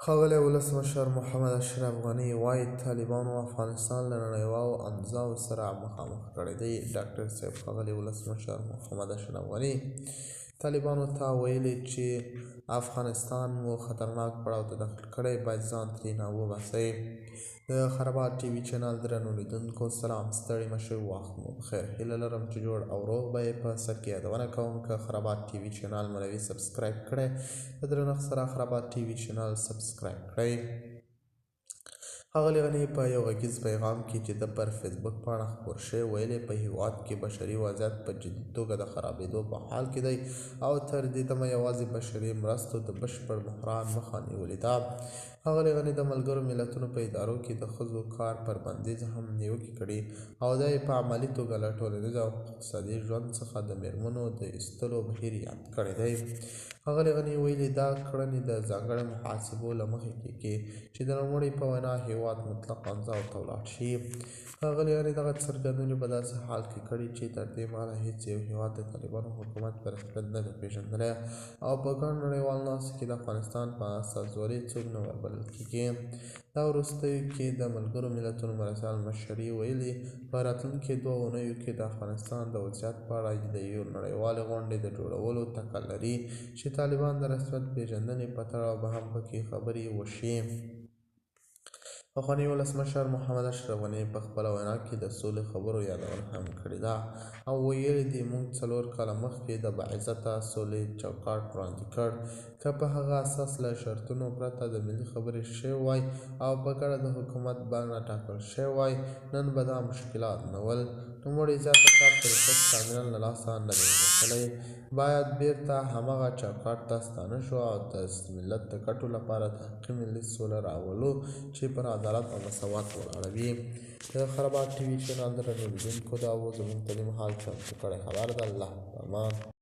ښاغلی ولسمشر محمد اشرف غني وایي طالبانو افغانستان له نړیوالو انزاو سره مخامخ کړی دی. ډاکټر صاحب ښاغلی ولسمشر محمد اشرف غني طالبانو ته ویلي چې افغانستان مو خطرناک پړاو ته داخل کړی، باید ځان ترېنه وباسئ. د خرابات ټي وي چینل درنو لیدونکو سلام، ستړي مشئ، وخت مو بخیر. هیله لرم چې جوړ او روغ به یې. په سر کې یادونه کوم که خرابات ټي وي چینل مو نه وي سبسکرایب کړی، په درنښت سره خرابات ټي وي چینل سبسکرایب کړئ. ښاغلي غني په یو غږیز پیغام کې چې د پر فیسبوک پاڼه خپور شوی ویلي په هېواد کې بشري وضعیت په جدي توګه د خرابېدو په حال کې دی او تر دې دمه یوازې بشري مرستو د بشپړ بحران مخه نیولې ده. ښاغلي غني د ملګرو ملتونو په ادارو کې د ښځو کار پر بندیز هم نیوکې کړي او دا یې په عملي توګه له ټولنیز او اقتصادي ژوند څخه د میرمنو د ایستلو بهیر یاد کړی دی. ښاغلي غني ویلي دا کړنې د ځانګړو محاسبو له مخې کېږي چې د نوموړي په وینا هېواد مطلق انزاو ته ولاړ شي. ښاغلي غني دغه څرګندونې په داسې حال کې کړي چې تر دې مهاله هېڅ یو هېواد د طالبانو حکومت په رسمیت نه دی پېژندلی او په ګڼ نړیوال ناستو کې د افغانستان په استازولۍ څوک نه وربلل کېږي. دا وروستیو کې د ملګرو ملتونو مرستیال مشري ویلي په راتلونکو 2 اونیو کې د افغانستان د وضعیت په اړه د یو نړیوالې غونډې د جوړولو تکل لري چې طالبان د رسمیت پېژندنې په تړاو به هم پکې خبرې وشي. پخواني ولسمشر محمد اشرف غني په خپله وینا کې د سولې خبرو یادونه هم کړې ده او ویلي دي موږ 4 کاله مخکې د باعزته سولې چوکاټ وړاندې کړ. که په هغه اساس له شرطونو پرته د ملي خبرې شوی وای او په ګډه د حکومت بڼه ټاکل شوی وای، نن به دا مشکلات نه ول. نوموړي زیاته کړه پروسس کاملا له لاسه نه دی وتلی، باید بیرته هماغه چوکاټ ته ستانه شو او د ملت د ګټو لپاره د حقیقي ملي سوله راولو چې پر عدالت او مساوات ولاړه وي. د خرابات ټي وي چینل درنو لیدونکو دا و زموږ ته د مهال چمتو کړی خبر د الله په امان.